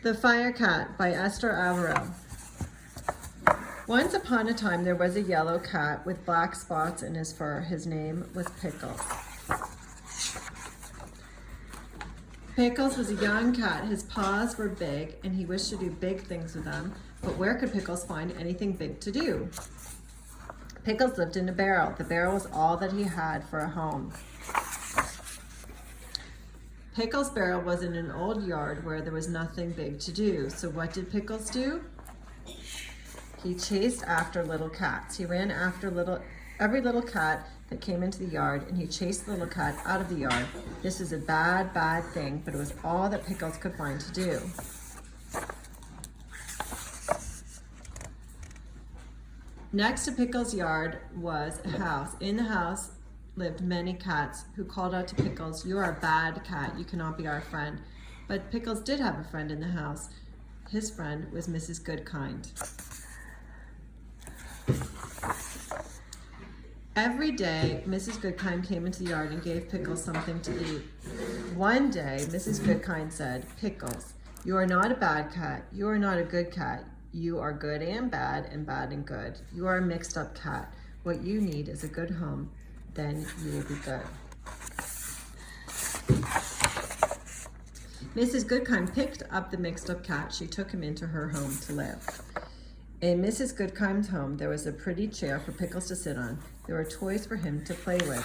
The Fire Cat by Esther Averill. Once upon a time there was a yellow cat with black spots in his fur. His name was Pickles. Pickles was a young cat. His paws were big and he wished to do big things with them, but where could Pickles find anything big to do? Pickles lived in a barrel. The barrel was all that he had for a home. Pickles' barrel was in an old yard where there was nothing big to do. So what did Pickles do? He chased after little cats. He ran after every little cat that came into the yard, and he chased the little cat out of the yard. This is a bad, bad thing, but it was all that Pickles could find to do. Next to Pickles' yard was a house. In the house lived many cats who called out to Pickles, "You are a bad cat, you cannot be our friend." But Pickles did have a friend in the house. His friend was Mrs. Goodkind. Every day, Mrs. Goodkind came into the yard and gave Pickles something to eat. One day, Mrs. Goodkind said, "Pickles, you are not a bad cat, you are not a good cat. You are good and bad and good. You are a mixed up cat. What you need is a good home. Then you will be good." Mrs. Goodkind picked up the mixed up cat. She took him into her home to live. In Mrs. Goodkind's home, there was a pretty chair for Pickles to sit on. There were toys for him to play with.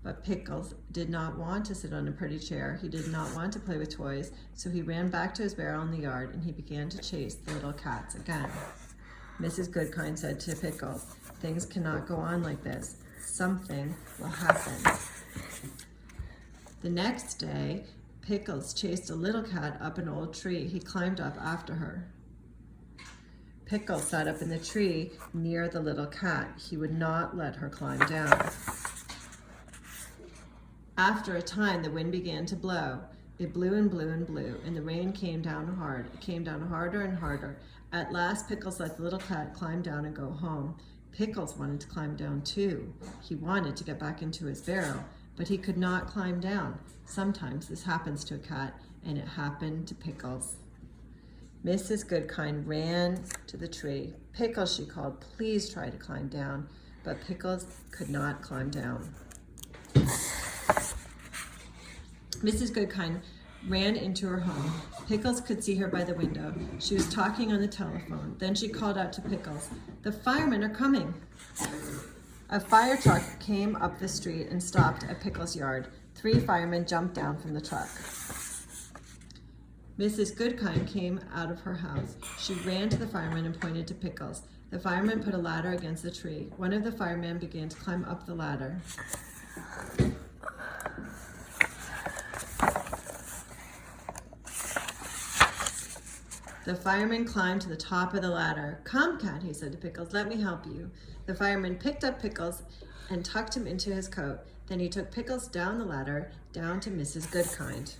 But Pickles did not want to sit on a pretty chair. He did not want to play with toys, so he ran back to his barrel in the yard and he began to chase the little cats again. Mrs. Goodkind said to Pickles, "Things cannot go on like this. Something will happen." The next day, Pickles chased a little cat up an old tree. He climbed up after her. Pickles sat up in the tree near the little cat. He would not let her climb down. After a time, the wind began to blow. It blew and blew and blew, and the rain came down hard. It came down harder and harder. At last, Pickles let the little cat climb down and go home. Pickles wanted to climb down too. He wanted to get back into his barrel, but he could not climb down. Sometimes this happens to a cat, and it happened to Pickles. Mrs. Goodkind ran to the tree. "Pickles," she called, "please try to climb down." But Pickles could not climb down. Mrs. Goodkind ran into her home. Pickles could see her by the window. She was talking on the telephone. Then she called out to Pickles, "The firemen are coming." A fire truck came up the street and stopped at Pickles' yard. 3 firemen jumped down from the truck. Mrs. Goodkind came out of her house. She ran to the firemen and pointed to Pickles. The firemen put a ladder against the tree. One of the firemen began to climb up the ladder. The fireman climbed to the top of the ladder. "Come, cat," he said to Pickles, "let me help you." The fireman picked up Pickles and tucked him into his coat. Then he took Pickles down the ladder, down to Mrs. Goodkind.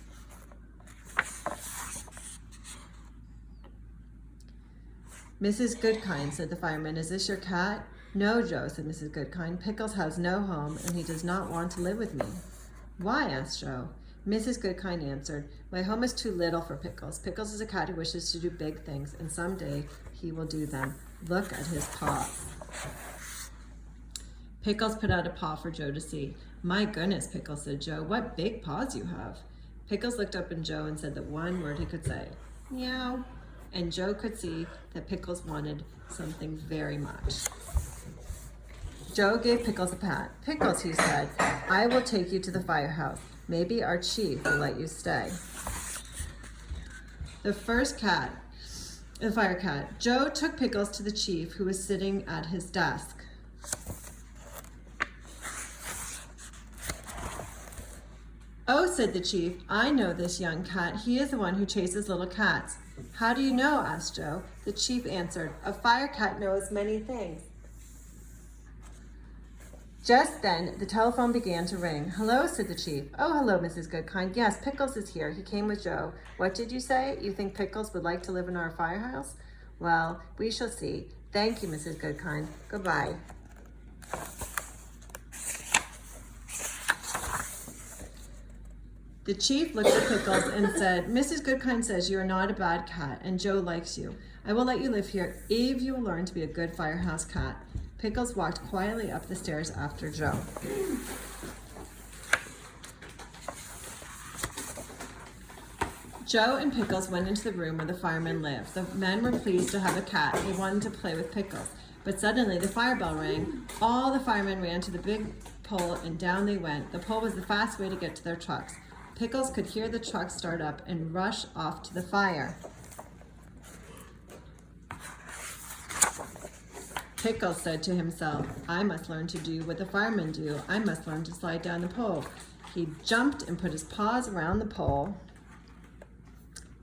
"Mrs. Goodkind," said the fireman, "is this your cat?" "No, Joe," said Mrs. Goodkind. "Pickles has no home and he does not want to live with me." "Why?" asked Joe. Mrs. Goodkind answered, "My home is too little for Pickles. Pickles is a cat who wishes to do big things, and someday he will do them. Look at his paws." Pickles put out a paw for Joe to see. "My goodness," Pickles said, "Joe, what big paws you have." Pickles looked up at Joe and said the one word he could say, "Meow." And Joe could see that Pickles wanted something very much. Joe gave Pickles a pat. "Pickles," he said, "I will take you to the firehouse. Maybe our chief will let you stay." The fire cat. Joe took Pickles to the chief, who was sitting at his desk. "Oh," said the chief, "I know this young cat. He is the one who chases little cats." "How do you know?" asked Joe. The chief answered, "A fire cat knows many things." Just then, the telephone began to ring. "Hello," said the chief. "Oh, hello, Mrs. Goodkind. Yes, Pickles is here. He came with Joe. What did you say? You think Pickles would like to live in our firehouse? Well, we shall see. Thank you, Mrs. Goodkind. Goodbye." The chief looked at Pickles and said, Mrs. Goodkind says you are not a bad cat, and Joe likes you. I will let you live here if you will learn to be a good firehouse cat. Pickles walked quietly up the stairs after Joe. Joe and Pickles went into the room where the firemen lived. The men were pleased to have a cat. They wanted to play with Pickles. But suddenly the fire bell rang. All the firemen ran to the big pole and down they went. The pole was the fast way to get to their trucks. Pickles could hear the truck start up and rush off to the fire. Pickles said to himself, I must learn to do what the firemen do. I must learn to slide down the pole. He jumped and put his paws around the pole.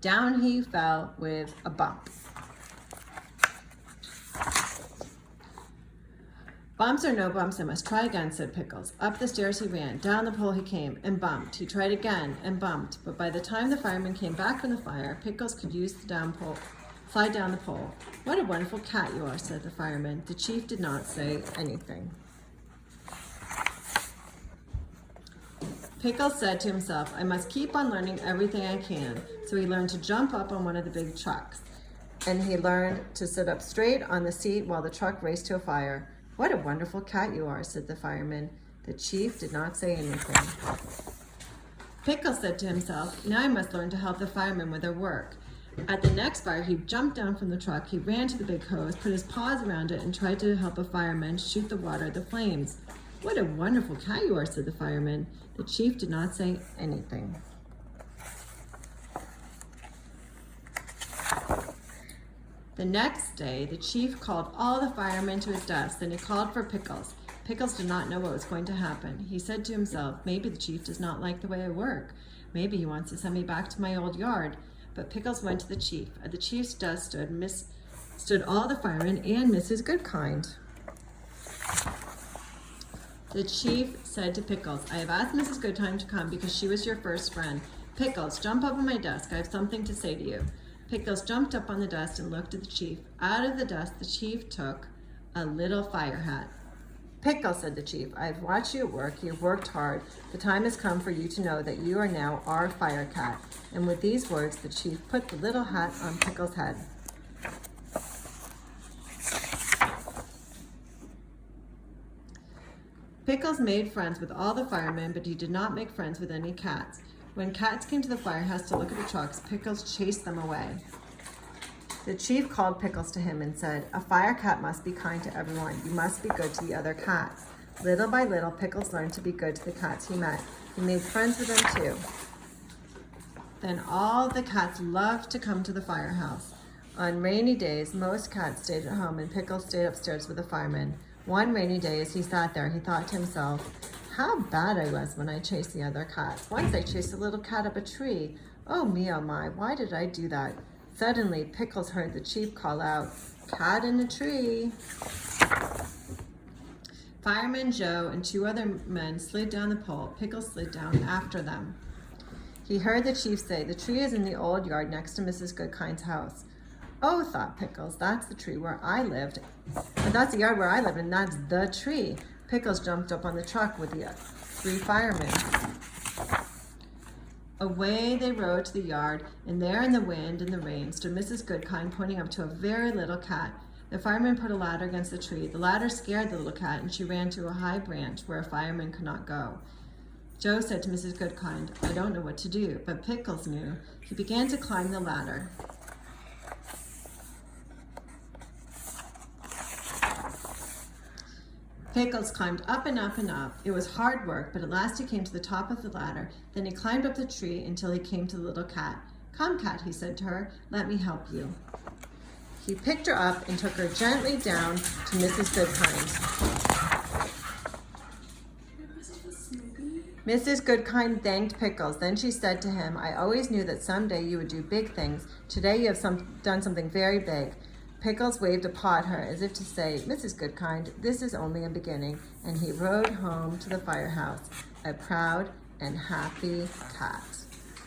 Down he fell with a bump. Bumps or no bumps, I must try again, said Pickles. Up the stairs he ran, down the pole he came, and bumped. He tried again and bumped, but by the time the firemen came back from the fire, Pickles could use the slide down the pole. What a wonderful cat you are, said the fireman. The chief did not say anything. Pickles said to himself, I must keep on learning everything I can. So he learned to jump up on one of the big trucks, and he learned to sit up straight on the seat while the truck raced to a fire. What a wonderful cat you are, said the fireman. The chief did not say anything. Pickles said to himself, now I must learn to help the firemen with their work. At the next fire, he jumped down from the truck. He ran to the big hose, put his paws around it, and tried to help a fireman shoot the water at the flames. What a wonderful cat you are, said the fireman. The chief did not say anything. The next day, the chief called all the firemen to his desk. Then he called for Pickles. Pickles did not know what was going to happen. He said to himself, maybe the chief does not like the way I work. Maybe he wants to send me back to my old yard. But Pickles went to the chief. At the chief's desk stood all the firemen and Mrs. Goodkind. The chief said to Pickles, I have asked Mrs. Goodkind to come because she was your first friend. Pickles, jump up on my desk. I have something to say to you. Pickles jumped up on the desk and looked at the chief. Out of the desk, the chief took a little fire hat. Pickles, said the chief, I have watched you at work. You have worked hard. The time has come for you to know that you are now our fire cat. And with these words, the chief put the little hat on Pickles' head. Pickles made friends with all the firemen, but he did not make friends with any cats. When cats came to the firehouse to look at the trucks, Pickles chased them away. The chief called Pickles to him and said, a fire cat must be kind to everyone. You must be good to the other cats. Little by little, Pickles learned to be good to the cats he met. He made friends with them too. Then all the cats loved to come to the firehouse. On rainy days, most cats stayed at home and Pickles stayed upstairs with the firemen. One rainy day, as he sat there, he thought to himself, how bad I was when I chased the other cats. Once I chased a little cat up a tree. Oh me, oh my, why did I do that? Suddenly, Pickles heard the chief call out, cat in a tree. Fireman Joe and two other men slid down the pole. Pickles slid down after them. He heard the chief say, the tree is in the old yard next to Mrs. Goodkind's house. Oh, thought Pickles, that's the tree where I lived. And that's the yard where I lived, and that's the tree. Pickles jumped up on the truck with the three firemen. Away they rode to the yard, and there in the wind and the rain stood Mrs. Goodkind pointing up to a very little cat. The fireman put a ladder against the tree. The ladder scared the little cat, and she ran to a high branch where a fireman could not go. Joe said to Mrs. Goodkind, I don't know what to do, but Pickles knew. He began to climb the ladder. Pickles climbed up and up and up. It was hard work, but at last he came to the top of the ladder. Then he climbed up the tree until he came to the little cat. Come, cat, he said to her, let me help you. He picked her up and took her gently down to Mrs. Goodkind. Mrs. Goodkind thanked Pickles. Then she said to him, I always knew that someday you would do big things. Today you have done something very big. Pickles waved a paw at her as if to say, Mrs. Goodkind, this is only a beginning, and he rode home to the firehouse, a proud and happy cat.